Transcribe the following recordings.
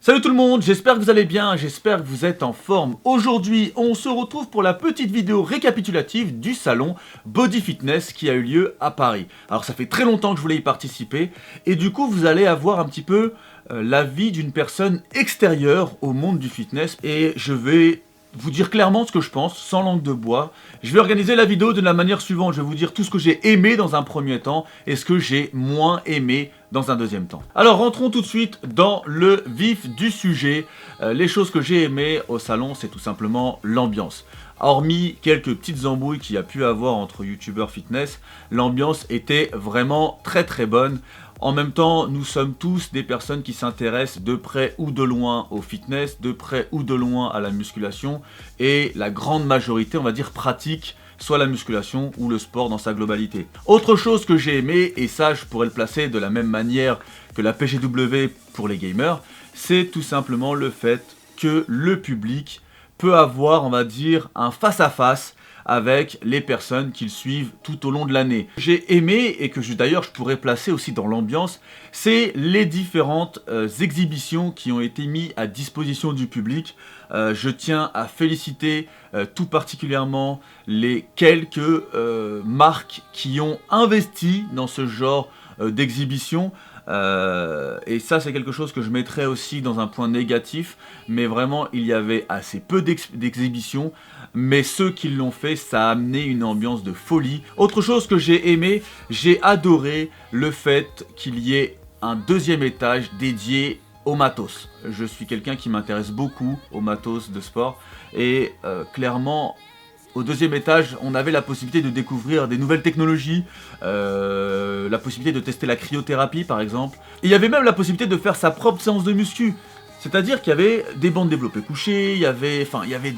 Salut tout le monde, j'espère que vous allez bien, j'espère que vous êtes en forme. Aujourd'hui, on se retrouve pour la petite vidéo récapitulative du salon Body Fitness qui a eu lieu à Paris. Alors ça fait très longtemps que je voulais y participer et du coup vous allez avoir un petit peu l'avis d'une personne extérieure au monde du fitness et je vais vous dire clairement ce que je pense, sans langue de bois. Je vais organiser la vidéo de la manière suivante. Je vais vous dire tout ce que j'ai aimé dans un premier temps et ce que j'ai moins aimé dans un deuxième temps. Alors rentrons tout de suite dans le vif du sujet. Les choses que j'ai aimées au salon, c'est tout simplement l'ambiance. Hormis quelques petites embrouilles qu'il y a pu avoir entre youtubeurs fitness, l'ambiance était vraiment très bonne. En même temps, nous sommes tous des personnes qui s'intéressent de près ou de loin au fitness, de près ou de loin à la musculation, et la grande majorité, on va dire, pratique soit la musculation ou le sport dans sa globalité. Autre chose que j'ai aimé, et ça je pourrais le placer de la même manière que la PGW pour les gamers, c'est tout simplement le fait que le public peut avoir, on va dire, un face-à-face avec les personnes qu'ils suivent tout au long de l'année. J'ai aimé, et que d'ailleurs je pourrais placer aussi dans l'ambiance, c'est les différentes exhibitions qui ont été mises à disposition du public. Je tiens à féliciter tout particulièrement les quelques marques qui ont investi dans ce genre d'exhibition. Et ça c'est quelque chose que je mettrais aussi dans un point négatif, mais vraiment il y avait assez peu d'exhibitions, mais ceux qui l'ont fait, ça a amené une ambiance de folie. Autre chose que j'ai aimé, j'ai adoré le fait qu'il y ait un deuxième étage dédié au matos. Je suis quelqu'un qui m'intéresse beaucoup au matos de sport et clairement au deuxième étage, on avait la possibilité de découvrir des nouvelles technologies, la possibilité de tester la cryothérapie par exemple. Et il y avait même la possibilité de faire sa propre séance de muscu. C'est-à-dire qu'il y avait des bandes développées couchées, il y avait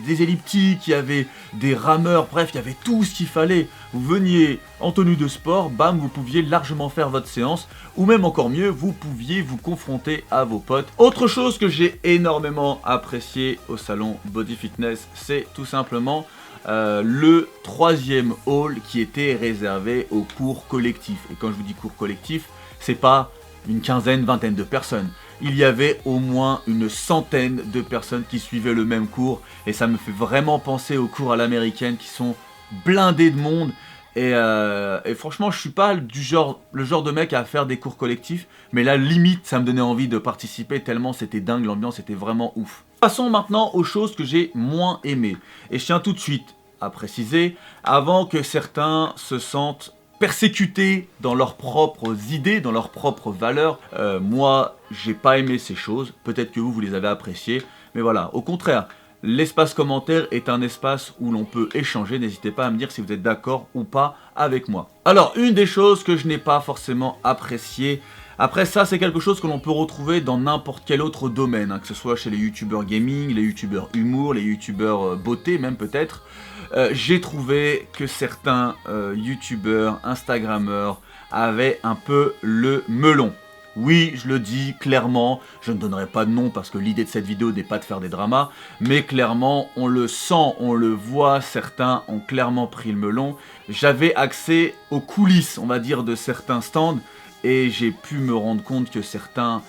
des elliptiques, il y avait des rameurs, bref, il y avait tout ce qu'il fallait. Vous veniez en tenue de sport, bam, vous pouviez largement faire votre séance, ou même encore mieux, vous pouviez vous confronter à vos potes. Autre chose que j'ai énormément apprécié au salon Body Fitness, c'est tout simplement le troisième hall qui était réservé aux cours collectifs. Et quand je vous dis cours collectifs, c'est pas une quinzaine, vingtaine de personnes. Il y avait au moins une centaine de personnes qui suivaient le même cours. Et ça me fait vraiment penser aux cours à l'américaine qui sont blindés de monde. Et franchement, je suis pas le genre de mec à faire des cours collectifs. Mais là, limite, ça me donnait envie de participer tellement c'était dingue, l'ambiance était vraiment ouf. Passons maintenant aux choses que j'ai moins aimées. Et je tiens tout de suite à préciser, avant que certains se sentent persécutés dans leurs propres idées, dans leurs propres valeurs. Moi, j'ai pas aimé ces choses. Peut-être que vous les avez appréciées. Mais voilà, au contraire, l'espace commentaire est un espace où l'on peut échanger. N'hésitez pas à me dire si vous êtes d'accord ou pas avec moi. Alors, une des choses que je n'ai pas forcément appréciées, après ça, c'est quelque chose que l'on peut retrouver dans n'importe quel autre domaine, hein, que ce soit chez les youtubeurs gaming, les youtubeurs humour, les youtubeurs beauté même peut-être. J'ai trouvé que certains youtubeurs, instagrammeurs avaient un peu le melon. Oui, je le dis clairement, je ne donnerai pas de nom parce que l'idée de cette vidéo n'est pas de faire des dramas, mais clairement, on le sent, on le voit, certains ont clairement pris le melon. J'avais accès aux coulisses, on va dire, de certains stands, et j'ai pu me rendre compte que certains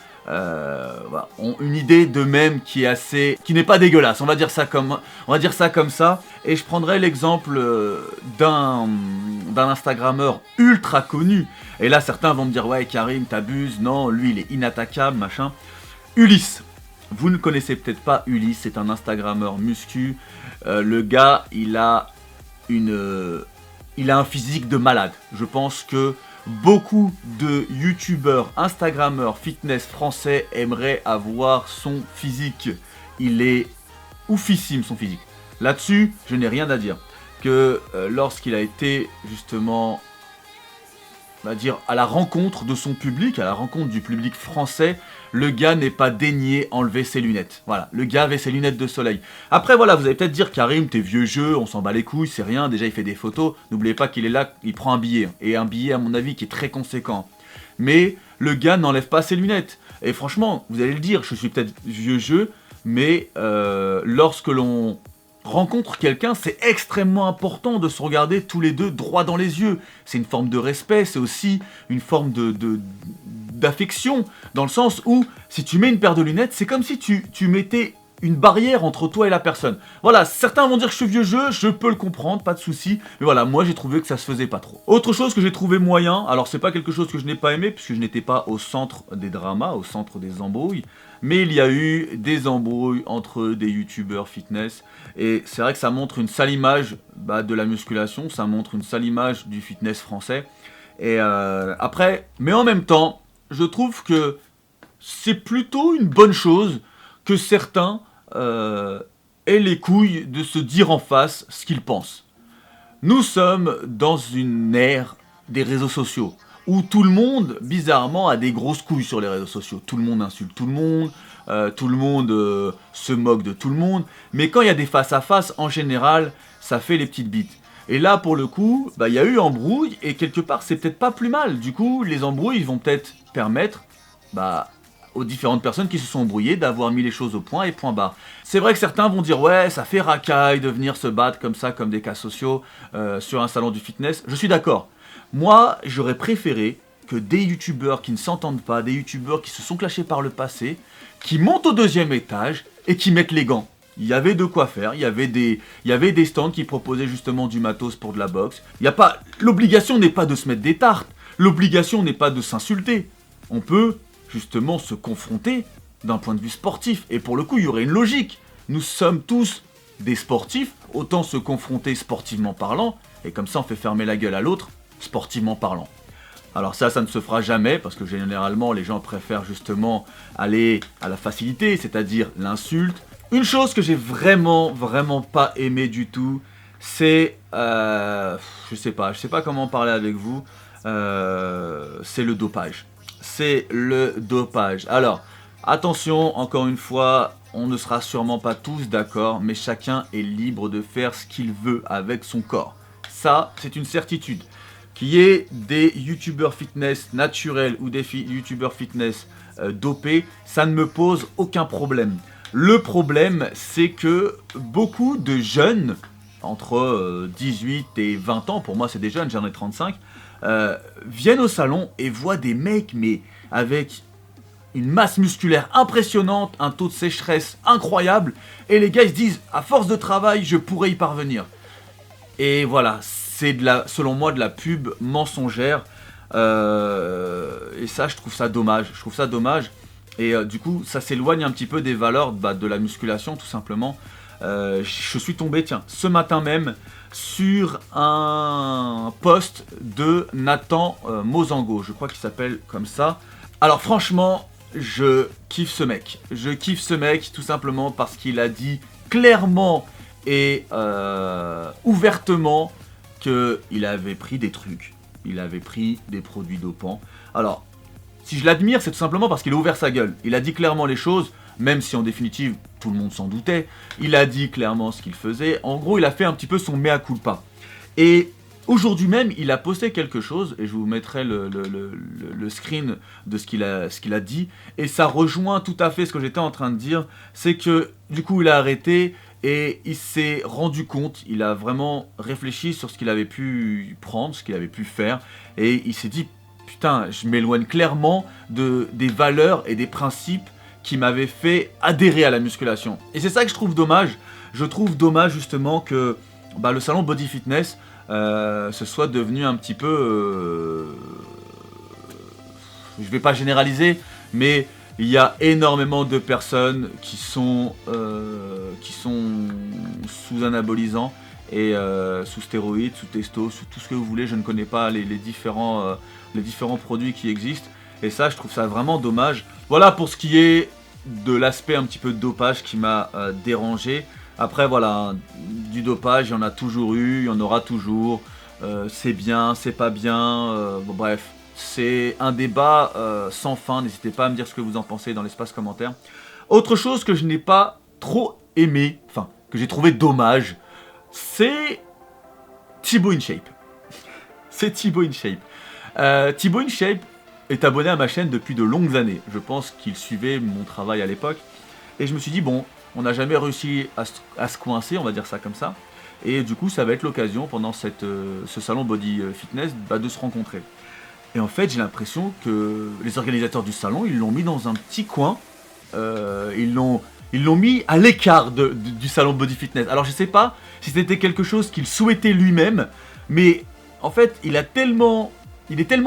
ont une idée d'eux-mêmes qui n'est pas dégueulasse, on va dire ça comme ça. Et je prendrai l'exemple d'un instagrammeur ultra connu. Et là certains vont me dire ouais Karim t'abuses, non lui il est inattaquable machin. Ulysse, vous ne connaissez peut-être pas Ulysse, c'est un instagrammeur muscu. Le gars il a un physique de malade. Je pense que beaucoup de youtubeurs, instagrammeurs, fitness français aimeraient avoir son physique. Il est oufissime son physique. Là-dessus, je n'ai rien à dire. Que lorsqu'il a été justement, on va dire, à la rencontre de son public, à la rencontre du public français, le gars n'est pas daigné enlever ses lunettes. Voilà, le gars avait ses lunettes de soleil. Après voilà, vous allez peut-être dire Karim, t'es vieux jeu, on s'en bat les couilles, c'est rien, déjà il fait des photos. N'oubliez pas qu'il est là, il prend un billet. Et un billet à mon avis qui est très conséquent. Mais le gars n'enlève pas ses lunettes. Et franchement, vous allez le dire, je suis peut-être vieux jeu, mais lorsque l'on rencontre quelqu'un, c'est extrêmement important de se regarder tous les deux droit dans les yeux. C'est une forme de respect, c'est aussi une forme d'affection, dans le sens où si tu mets une paire de lunettes, c'est comme si tu mettais une barrière entre toi et la personne. Voilà, certains vont dire que je suis vieux jeu, je peux le comprendre, pas de souci. Mais voilà, moi j'ai trouvé que ça se faisait pas trop. Autre chose que j'ai trouvé moyen, alors c'est pas quelque chose que je n'ai pas aimé, puisque je n'étais pas au centre des dramas, au centre des embrouilles, mais il y a eu des embrouilles entre des youtubeurs fitness, et c'est vrai que ça montre une sale image de la musculation, ça montre une sale image du fitness français. Et après, mais en même temps, je trouve que c'est plutôt une bonne chose que certains aient les couilles de se dire en face ce qu'ils pensent. Nous sommes dans une ère des réseaux sociaux, où tout le monde, bizarrement, a des grosses couilles sur les réseaux sociaux. Tout le monde insulte tout le monde se moque de tout le monde, mais quand il y a des face-à-face, en général, ça fait les petites bites. Et là, pour le coup, il y a eu embrouille, et quelque part, c'est peut-être pas plus mal. Du coup, les embrouilles vont peut-être permettre aux différentes personnes qui se sont embrouillées d'avoir mis les choses au point et point barre. C'est vrai que certains vont dire ouais, ça fait racaille de venir se battre comme ça, comme des cas sociaux sur un salon du fitness. Je suis d'accord. Moi, j'aurais préféré que des youtubeurs qui ne s'entendent pas, des youtubeurs qui se sont clashés par le passé, qui montent au 2e étage et qui mettent les gants. Il y avait de quoi faire, il y avait des stands qui proposaient justement du matos pour de la boxe. L'obligation n'est pas de se mettre des tartes, l'obligation n'est pas de s'insulter. On peut justement se confronter d'un point de vue sportif. Et pour le coup, il y aurait une logique. Nous sommes tous des sportifs, autant se confronter sportivement parlant, et comme ça on fait fermer la gueule à l'autre, sportivement parlant. Alors ça ne se fera jamais, parce que généralement les gens préfèrent justement aller à la facilité, c'est-à-dire l'insulte. Une chose que j'ai vraiment pas aimé du tout, c'est... je sais pas comment en parler avec vous, c'est le dopage. C'est le dopage. Alors, attention, encore une fois, on ne sera sûrement pas tous d'accord, mais chacun est libre de faire ce qu'il veut avec son corps. Ça, c'est une certitude. Qu'il y ait des youtubeurs fitness naturels ou des youtubeurs fitness dopés, ça ne me pose aucun problème. Le problème, c'est que beaucoup de jeunes, entre 18 et 20 ans, pour moi c'est des jeunes, j'en ai 35, viennent au salon et voient des mecs mais avec une masse musculaire impressionnante, un taux de sécheresse incroyable, et les gars ils se disent à force de travail je pourrais y parvenir. Et voilà, c'est selon moi de la pub mensongère, et ça je trouve ça dommage, et du coup ça s'éloigne un petit peu des valeurs de la musculation tout simplement. Je suis tombé, ce matin même, sur un post de Nathan Mozango, je crois qu'il s'appelle comme ça. Alors franchement, je kiffe ce mec tout simplement parce qu'il a dit clairement et ouvertement qu'il avait pris des trucs, il avait pris des produits dopants. Alors, si je l'admire, c'est tout simplement parce qu'il a ouvert sa gueule, il a dit clairement les choses, même si en définitive, tout le monde s'en doutait, il a dit clairement ce qu'il faisait. En gros, il a fait un petit peu son mea culpa. Et aujourd'hui même, il a posté quelque chose, et je vous mettrai le screen de ce qu'il a dit, et ça rejoint tout à fait ce que j'étais en train de dire, c'est que du coup, il a arrêté, et il s'est rendu compte, il a vraiment réfléchi sur ce qu'il avait pu prendre, ce qu'il avait pu faire, et il s'est dit, putain, je m'éloigne clairement des valeurs et des principes qui m'avait fait adhérer à la musculation. Et c'est ça que je trouve dommage. Je trouve dommage justement que le salon Body Fitness ce soit devenu un petit peu... je vais pas généraliser, mais il y a énormément de personnes qui sont sous anabolisants et sous stéroïdes, sous testo, sous tout ce que vous voulez. Je ne connais pas les différents produits qui existent. Et ça, je trouve ça vraiment dommage. Voilà pour ce qui est de l'aspect un petit peu de dopage qui m'a dérangé. Après, voilà, du dopage, il y en a toujours eu, il y en aura toujours. C'est bien, c'est pas bien. Bon, bref, c'est un débat sans fin. N'hésitez pas à me dire ce que vous en pensez dans l'espace commentaire. Autre chose que je n'ai pas trop aimé, enfin, que j'ai trouvé dommage, c'est Thibaut InShape. C'est Thibaut InShape. Thibaut InShape est abonné à ma chaîne depuis de longues années. Je pense qu'il suivait mon travail à l'époque. Et je me suis dit, bon, on n'a jamais réussi à se coincer, on va dire ça comme ça. Et du coup, ça va être l'occasion, pendant ce salon Body Fitness, de se rencontrer. Et en fait, j'ai l'impression que les organisateurs du salon, ils l'ont mis dans un petit coin. Ils l'ont mis à l'écart du salon Body Fitness. Alors je sais pas si c'était quelque chose qu'il souhaitait lui-même, mais en fait, il est tellement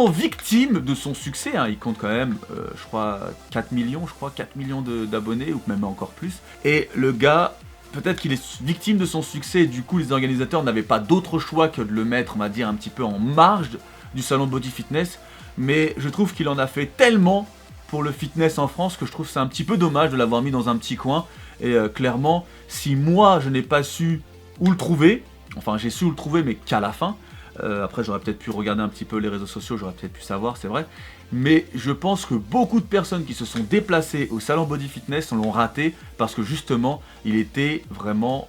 victime de son succès, hein. Il compte quand même, je crois, 4 millions, 4 millions d'abonnés, ou même encore plus. Et le gars, peut-être qu'il est victime de son succès, et du coup les organisateurs n'avaient pas d'autre choix que de le mettre, on va dire, un petit peu en marge du salon Body Fitness. Mais je trouve qu'il en a fait tellement pour le fitness en France que je trouve c'est un petit peu dommage de l'avoir mis dans un petit coin. Et clairement, si moi je n'ai pas su où le trouver, enfin j'ai su où le trouver mais qu'à la fin, après j'aurais peut-être pu regarder un petit peu les réseaux sociaux, j'aurais peut-être pu savoir, c'est vrai, mais je pense que beaucoup de personnes qui se sont déplacées au salon Body Fitness l'ont raté parce que justement il était vraiment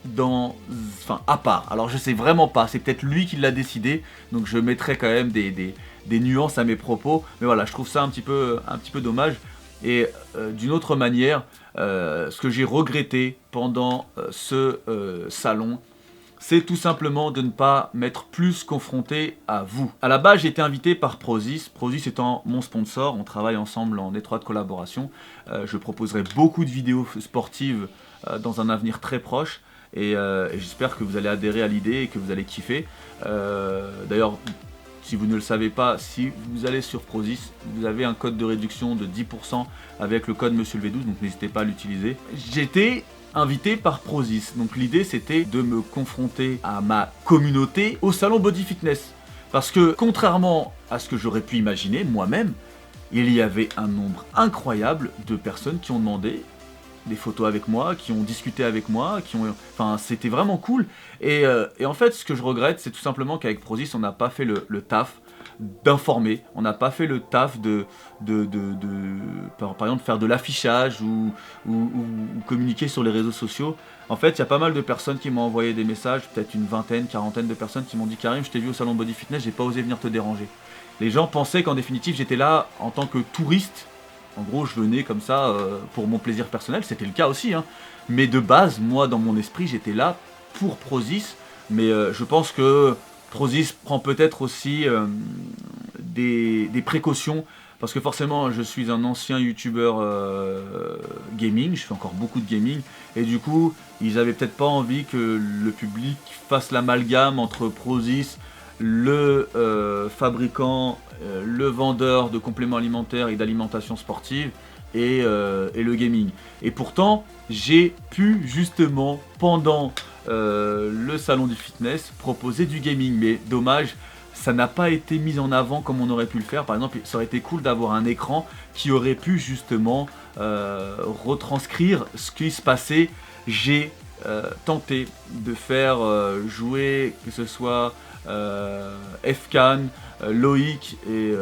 à part. Alors je sais vraiment pas, c'est peut-être lui qui l'a décidé, donc je mettrai quand même des nuances à mes propos, mais voilà, je trouve ça un petit peu dommage. Et d'une autre manière, ce que j'ai regretté pendant ce salon, c'est tout simplement de ne pas m'être plus confronté à vous. À la base, j'ai été invité par Prozis, Prozis étant mon sponsor, on travaille ensemble en étroite collaboration. Je proposerai beaucoup de vidéos sportives dans un avenir très proche, et j'espère que vous allez adhérer à l'idée et que vous allez kiffer. D'ailleurs, si vous ne le savez pas, si vous allez sur Prozis, vous avez un code de réduction de 10% avec le code Monsieur le V12, donc n'hésitez pas à l'utiliser. J'étais invité par Prozis, donc l'idée c'était de me confronter à ma communauté au salon Body Fitness. Parce que contrairement à ce que j'aurais pu imaginer moi-même, il y avait un nombre incroyable de personnes qui ont demandé des photos avec moi, qui ont discuté avec moi, enfin c'était vraiment cool. Et en fait, ce que je regrette, c'est tout simplement qu'avec Prozis, on n'a pas fait le taf d'informer, on n'a pas fait le taf par exemple, faire de l'affichage ou communiquer sur les réseaux sociaux. En fait, il y a pas mal de personnes qui m'ont envoyé des messages, peut-être une vingtaine, quarantaine de personnes qui m'ont dit « Karim, je t'ai vu au salon Body Fitness, j'ai pas osé venir te déranger ». Les gens pensaient qu'en définitive, j'étais là en tant que touriste. En gros, je venais comme ça pour mon plaisir personnel, c'était le cas aussi, hein. Mais de base, moi, dans mon esprit, j'étais là pour Prozis. Mais je pense que Prozis prend peut-être aussi des précautions. Parce que forcément, je suis un ancien youtubeur gaming, je fais encore beaucoup de gaming. Et du coup, ils avaient peut-être pas envie que le public fasse l'amalgame entre Prozis, le fabricant, le vendeur de compléments alimentaires et d'alimentation sportive et le gaming. Et pourtant, j'ai pu justement, pendant le salon du fitness, proposer du gaming. Mais dommage, ça n'a pas été mis en avant comme on aurait pu le faire. Par exemple, ça aurait été cool d'avoir un écran qui aurait pu justement retranscrire ce qui se passait. J'ai tenté de faire jouer, que ce soit Fcan, Loïc et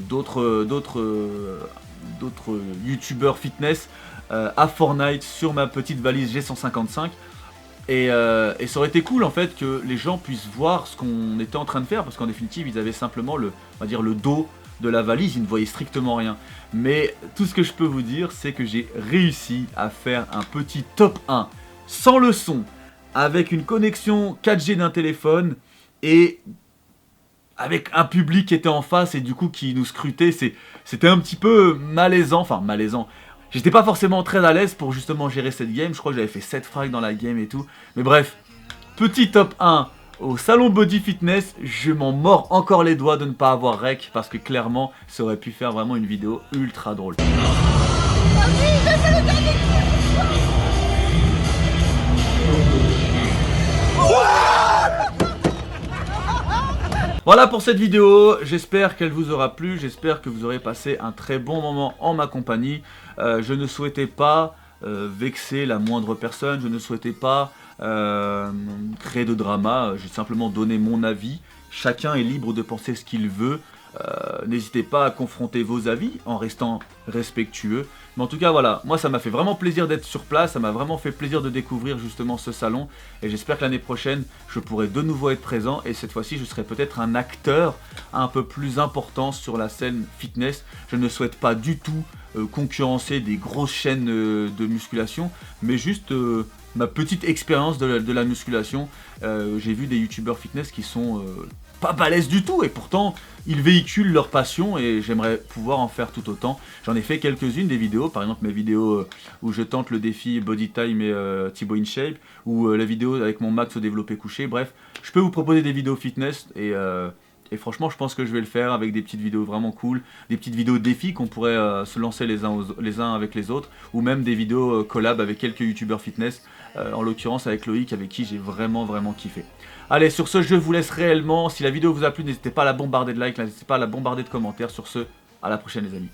d'autres youtubeurs fitness à Fortnite sur ma petite valise G155. Et ça aurait été cool en fait que les gens puissent voir ce qu'on était en train de faire, parce qu'en définitive ils avaient simplement on va dire le dos de la valise, ils ne voyaient strictement rien. Mais tout ce que je peux vous dire, c'est que j'ai réussi à faire un petit top 1 sans le son, avec une connexion 4G d'un téléphone et avec un public qui était en face et du coup qui nous scrutait. C'était un petit peu malaisant, enfin malaisant. J'étais pas forcément très à l'aise pour justement gérer cette game, je crois que j'avais fait 7 frags dans la game et tout. Mais bref, petit top 1 au salon Body Fitness, je m'en mords encore les doigts de ne pas avoir rec parce que clairement ça aurait pu faire vraiment une vidéo ultra drôle. Voilà pour cette vidéo, j'espère qu'elle vous aura plu, j'espère que vous aurez passé un très bon moment en ma compagnie. Je ne souhaitais pas vexer la moindre personne, je ne souhaitais pas créer de drama, j'ai simplement donné mon avis. Chacun est libre de penser ce qu'il veut. N'hésitez pas à confronter vos avis en restant respectueux. Mais en tout cas voilà, moi ça m'a fait vraiment plaisir d'être sur place, ça m'a vraiment fait plaisir de découvrir justement ce salon et j'espère que l'année prochaine je pourrai de nouveau être présent et cette fois-ci je serai peut-être un acteur un peu plus important sur la scène fitness. Je ne souhaite pas du tout concurrencer des grosses chaînes de musculation, mais juste ma petite expérience de la musculation. J'ai vu des youtubeurs fitness qui sont pas balèzes du tout et pourtant ils véhiculent leur passion et j'aimerais pouvoir en faire tout autant. J'en ai fait quelques-unes des vidéos, par exemple mes vidéos où je tente le défi Body Time et Thibaut InShape, ou la vidéo avec mon max au développé couché. Bref, je peux vous proposer des vidéos fitness et franchement je pense que je vais le faire avec des petites vidéos vraiment cool, des petites vidéos défis qu'on pourrait se lancer les uns avec les autres, ou même des vidéos collab avec quelques youtubeurs fitness, en l'occurrence avec Loïc avec qui j'ai vraiment kiffé. Allez, sur ce, je vous laisse réellement. Si la vidéo vous a plu, n'hésitez pas à la bombarder de likes, n'hésitez pas à la bombarder de commentaires. Sur ce, à la prochaine les amis.